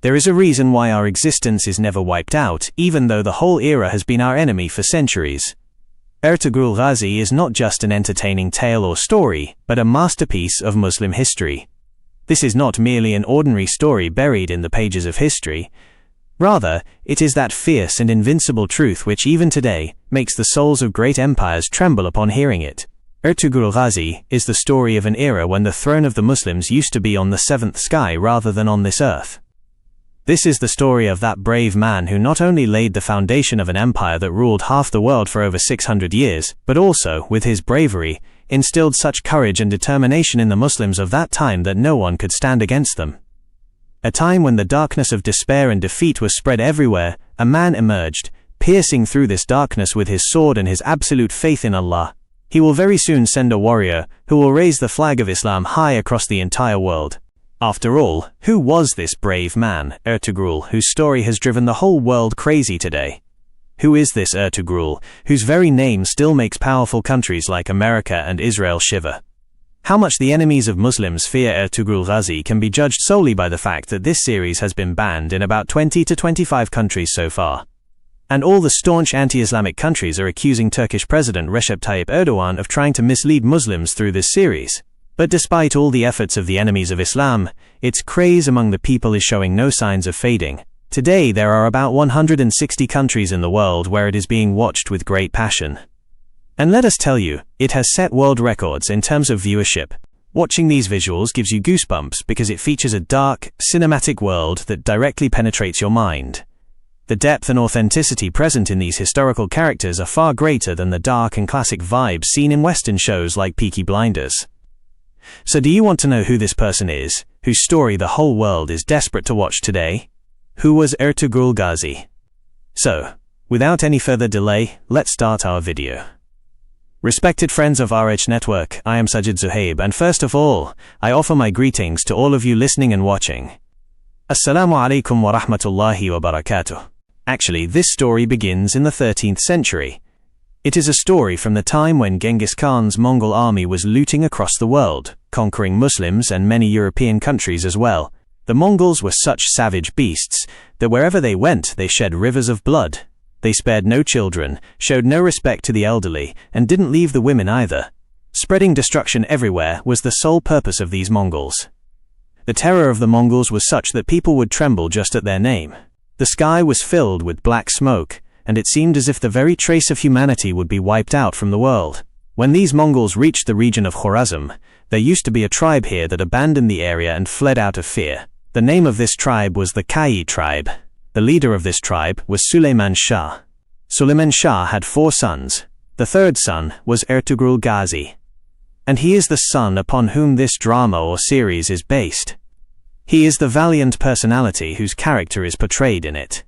There is a reason why our existence is never wiped out, even though the whole era has been our enemy for centuries. Ertugrul Ghazi is not just an entertaining tale or story, but a masterpiece of Muslim history. This is not merely an ordinary story buried in the pages of history. Rather, it is that fierce and invincible truth which even today makes the souls of great empires tremble upon hearing it. Ertugrul Ghazi is the story of an era when the throne of the Muslims used to be on the seventh sky rather than on this earth. This is the story of that brave man who not only laid the foundation of an empire that ruled half the world for over 600 years, but also, with his bravery, instilled such courage and determination in the Muslims of that time that no one could stand against them. A time when the darkness of despair and defeat was spread everywhere, a man emerged, piercing through this darkness with his sword and his absolute faith in Allah. He will very soon send a warrior who will raise the flag of Islam high across the entire world. After all, who was this brave man, Ertugrul, whose story has driven the whole world crazy today? Who is this Ertugrul, whose very name still makes powerful countries like America and Israel shiver? How much the enemies of Muslims fear Ertugrul Ghazi can be judged solely by the fact that this series has been banned in about 20 to 25 countries so far. And all the staunch anti-Islamic countries are accusing Turkish President Recep Tayyip Erdogan of trying to mislead Muslims through this series. But despite all the efforts of the enemies of Islam, its craze among the people is showing no signs of fading. Today there are about 160 countries in the world where it is being watched with great passion. And let us tell you, it has set world records in terms of viewership. Watching these visuals gives you goosebumps because it features a dark, cinematic world that directly penetrates your mind. The depth and authenticity present in these historical characters are far greater than the dark and classic vibes seen in Western shows like Peaky Blinders. So do you want to know who this person is, whose story the whole world is desperate to watch today? Who was Ertugrul Ghazi? So, without any further delay, let's start our video. Respected friends of RH Network, I am Sajid Zuhaib, and first of all, I offer my greetings to all of you listening and watching. Assalamu alaikum wa rahmatullahi wa barakatuh. Actually, this story begins in the 13th century. It is a story from the time when Genghis Khan's Mongol army was looting across the world, conquering Muslims and many European countries as well. The Mongols were such savage beasts that wherever they went, they shed rivers of blood. They spared no children, showed no respect to the elderly, and didn't leave the women either. Spreading destruction everywhere was the sole purpose of these Mongols. The terror of the Mongols was such that people would tremble just at their name. The sky was filled with black smoke, and it seemed as if the very trace of humanity would be wiped out from the world. When these Mongols reached the region of Khorazm, there used to be a tribe here that abandoned the area and fled out of fear. The name of this tribe was the Kai tribe. The leader of this tribe was Suleiman Shah. Suleiman Shah had 4 sons. The third son was Ertugrul Ghazi. And he is the son upon whom this drama or series is based. He is the valiant personality whose character is portrayed in it.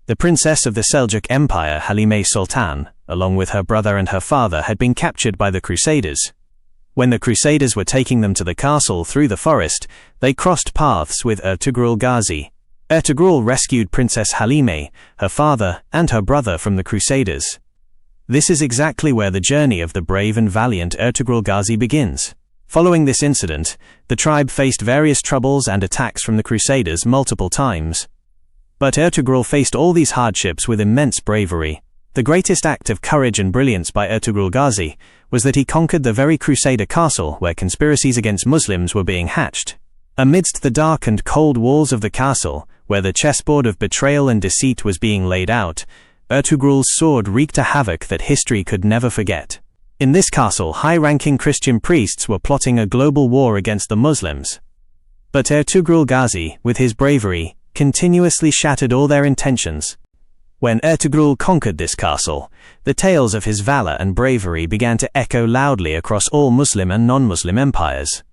The princess of the Seljuk Empire, Halime Sultan, along with her brother and her father, had been captured by the Crusaders. When the Crusaders were taking them to the castle through the forest, they crossed paths with Ertugrul Ghazi. Ertugrul rescued Princess Halime, her father, and her brother from the Crusaders. This is exactly where the journey of the brave and valiant Ertugrul Ghazi begins. Following this incident, the tribe faced various troubles and attacks from the Crusaders multiple times. But Ertugrul faced all these hardships with immense bravery. The greatest act of courage and brilliance by Ertugrul Ghazi was that he conquered the very Crusader castle where conspiracies against Muslims were being hatched. Amidst the dark and cold walls of the castle, where the chessboard of betrayal and deceit was being laid out, Ertugrul's sword wreaked a havoc that history could never forget. In this castle, high-ranking Christian priests were plotting a global war against the Muslims. But Ertugrul Ghazi, with his bravery, continuously shattered all their intentions. When Ertugrul conquered this castle, the tales of his valor and bravery began to echo loudly across all Muslim and non-Muslim empires.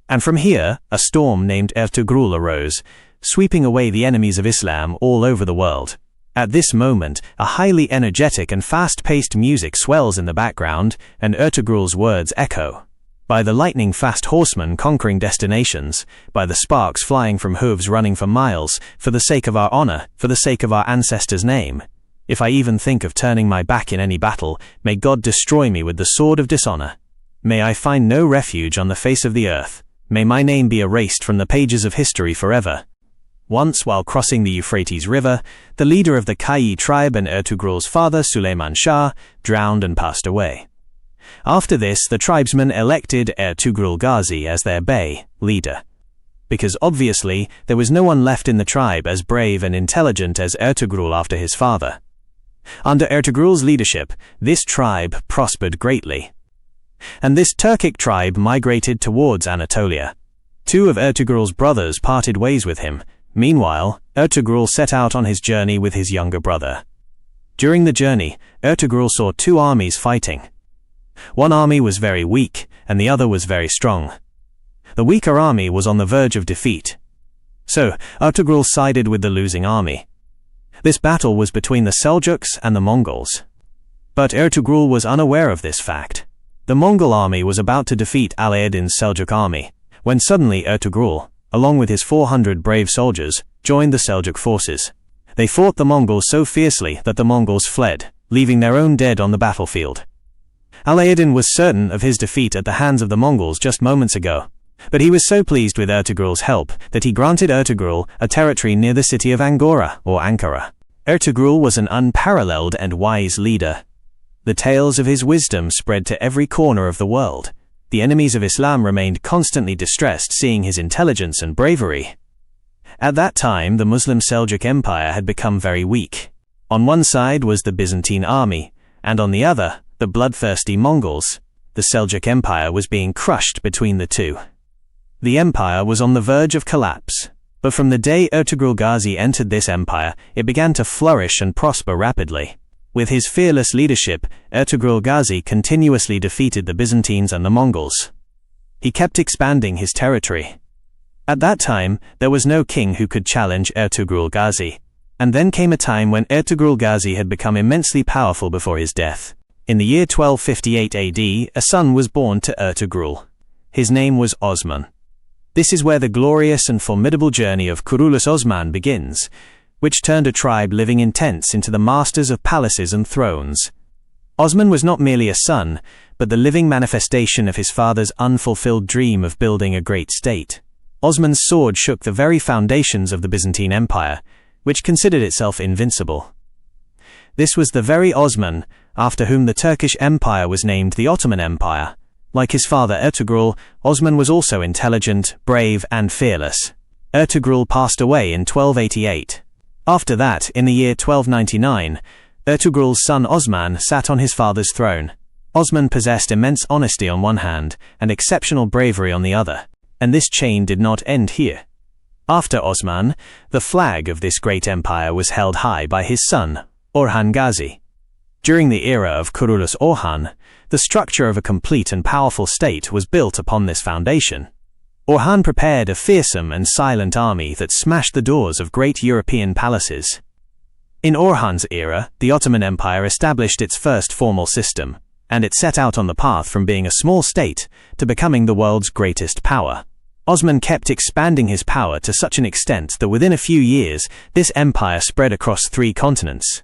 And from here, a storm named Ertugrul arose, sweeping away the enemies of Islam all over the world. At this moment, a highly energetic and fast-paced music swells in the background, and Ertugrul's words echo. By the lightning-fast horsemen conquering destinations, by the sparks flying from hooves running for miles, for the sake of our honor, for the sake of our ancestors' name. If I even think of turning my back in any battle, may God destroy me with the sword of dishonor. May I find no refuge on the face of the earth. May my name be erased from the pages of history forever. Once, while crossing the Euphrates River, the leader of the Kayi tribe and Ertugrul's father, Süleyman Shah, drowned and passed away. After this, the tribesmen elected Ertugrul Ghazi as their bey, leader. Because obviously, there was no one left in the tribe as brave and intelligent as Ertugrul after his father. Under Ertugrul's leadership, this tribe prospered greatly. And this Turkic tribe migrated towards Anatolia. Two of Ertugrul's brothers parted ways with him. Meanwhile, Ertugrul set out on his journey with his younger brother. During the journey, Ertugrul saw two armies fighting. One army was very weak, and the other was very strong. The weaker army was on the verge of defeat. So, Ertugrul sided with the losing army. This battle was between the Seljuks and the Mongols. But Ertugrul was unaware of this fact. The Mongol army was about to defeat Alaeddin's Seljuk army, when suddenly Ertugrul, along with his 400 brave soldiers, joined the Seljuk forces. They fought the Mongols so fiercely that the Mongols fled, leaving their own dead on the battlefield. Alaeddin was certain of his defeat at the hands of the Mongols just moments ago, but he was so pleased with Ertugrul's help that he granted Ertugrul a territory near the city of Angora, or Ankara. Ertugrul was an unparalleled and wise leader. The tales of his wisdom spread to every corner of the world. The enemies of Islam remained constantly distressed seeing his intelligence and bravery. At that time, the Muslim Seljuk Empire had become very weak. On one side was the Byzantine army, and on the other, the bloodthirsty Mongols. The Seljuk Empire was being crushed between the two. The empire was on the verge of collapse, but from the day Ertugrul Ghazi entered this empire, it began to flourish and prosper rapidly. With his fearless leadership, Ertugrul Ghazi continuously defeated the Byzantines and the Mongols. He kept expanding his territory. At that time, there was no king who could challenge Ertugrul Ghazi. And then came a time when Ertugrul Ghazi had become immensely powerful before his death. In the year 1258 AD, a son was born to Ertugrul. His name was Osman. This is where the glorious and formidable journey of Kurulus Osman begins, which turned a tribe living in tents into the masters of palaces and thrones. Osman was not merely a son, but the living manifestation of his father's unfulfilled dream of building a great state. Osman's sword shook the very foundations of the Byzantine Empire, which considered itself invincible. This was the very Osman after whom the Turkish Empire was named the Ottoman Empire. Like his father Ertugrul, Osman was also intelligent, brave, and fearless. Ertugrul passed away in 1288. After that, in the year 1299, Ertugrul's son Osman sat on his father's throne. Osman possessed immense honesty on one hand, and exceptional bravery on the other. And this chain did not end here. After Osman, the flag of this great empire was held high by his son, Orhan Gazi. During the era of Kurulus Orhan, the structure of a complete and powerful state was built upon this foundation. Orhan prepared a fearsome and silent army that smashed the doors of great European palaces. In Orhan's era, the Ottoman Empire established its first formal system, and it set out on the path from being a small state to becoming the world's greatest power. Osman kept expanding his power to such an extent that within a few years, this empire spread across 3 continents.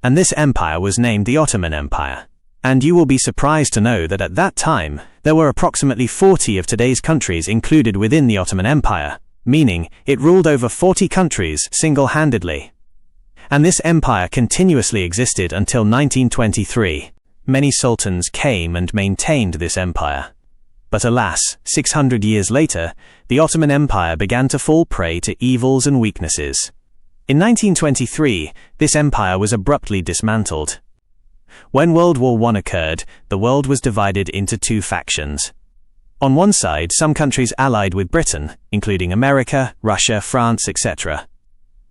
And this empire was named the Ottoman Empire. And you will be surprised to know that at that time, there were approximately 40 of today's countries included within the Ottoman Empire, meaning it ruled over 40 countries single-handedly. And this empire continuously existed until 1923. Many sultans came and maintained this empire. But alas, 600 years later, the Ottoman Empire began to fall prey to evils and weaknesses. In 1923, this empire was abruptly dismantled. When World War I occurred, the world was divided into 2 factions. On one side, some countries allied with Britain, including America, Russia, France, etc.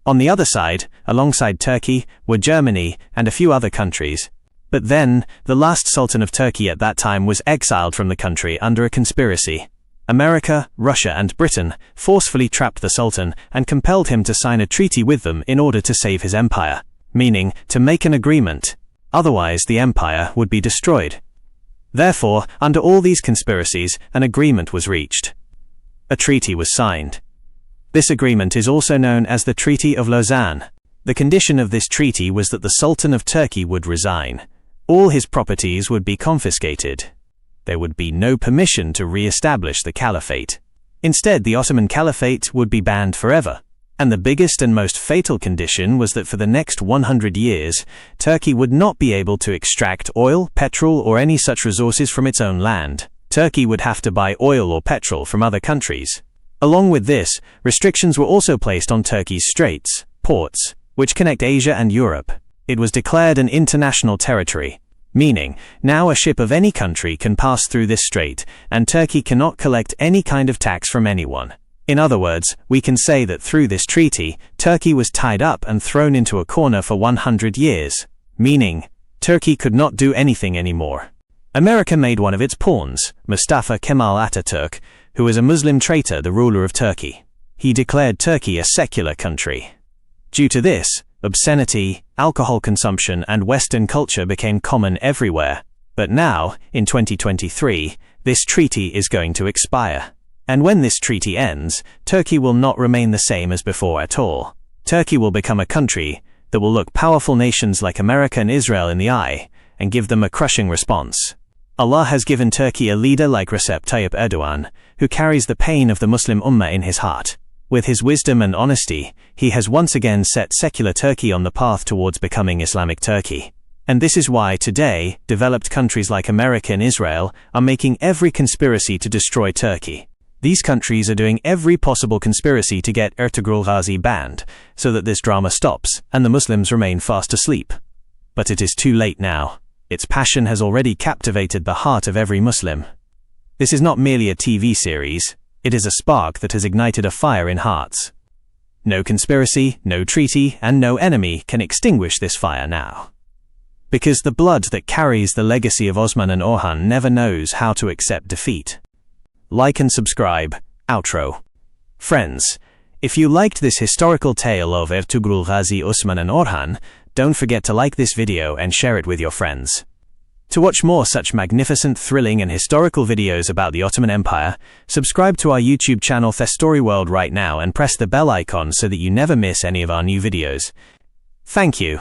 On the other side, alongside Turkey, were Germany and a few other countries. But then, the last Sultan of Turkey at that time was exiled from the country under a conspiracy. America, Russia, and Britain forcefully trapped the Sultan and compelled him to sign a treaty with them in order to save his empire, meaning to make an agreement. Otherwise, the empire would be destroyed. Therefore, under all these conspiracies, an agreement was reached. A treaty was signed. This agreement is also known as the Treaty of Lausanne. The condition of this treaty was that the Sultan of Turkey would resign. All his properties would be confiscated. There would be no permission to re-establish the Caliphate. Instead, the Ottoman Caliphate would be banned forever. And the biggest and most fatal condition was that for the next 100 years, Turkey would not be able to extract oil, petrol, or any such resources from its own land. Turkey would have to buy oil or petrol from other countries. Along with this, restrictions were also placed on Turkey's straits, ports, which connect Asia and Europe. It was declared an international territory, meaning now a ship of any country can pass through this strait, and Turkey cannot collect any kind of tax from anyone. In other words, we can say that through this treaty, Turkey was tied up and thrown into a corner for 100 years, meaning Turkey could not do anything anymore. America made one of its pawns, Mustafa Kemal Atatürk, who was a Muslim traitor, the ruler of Turkey. He declared Turkey a secular country. Due to this, obscenity, alcohol consumption, and Western culture became common everywhere. But now, in 2023, this treaty is going to expire. And when this treaty ends, Turkey will not remain the same as before at all. Turkey will become a country that will look powerful nations like America and Israel in the eye and give them a crushing response. Allah has given Turkey a leader like Recep Tayyip Erdogan, who carries the pain of the Muslim Ummah in his heart. With his wisdom and honesty, he has once again set secular Turkey on the path towards becoming Islamic Turkey. And this is why today, developed countries like America and Israel are making every conspiracy to destroy Turkey. These countries are doing every possible conspiracy to get Ertugrul Ghazi banned, so that this drama stops and the Muslims remain fast asleep. But it is too late now. Its passion has already captivated the heart of every Muslim. This is not merely a TV series, it is a spark that has ignited a fire in hearts. No conspiracy, no treaty, and no enemy can extinguish this fire now. Because the blood that carries the legacy of Osman and Orhan never knows how to accept defeat. Like and subscribe. Outro. Friends, if you liked this historical tale of Ertugrul Ghazi, Osman and Orhan, don't forget to like this video and share it with your friends. To watch more such magnificent, thrilling and historical videos about the Ottoman Empire, subscribe to our YouTube channel Thestory World right now and press the bell icon so that you never miss any of our new videos. Thank you.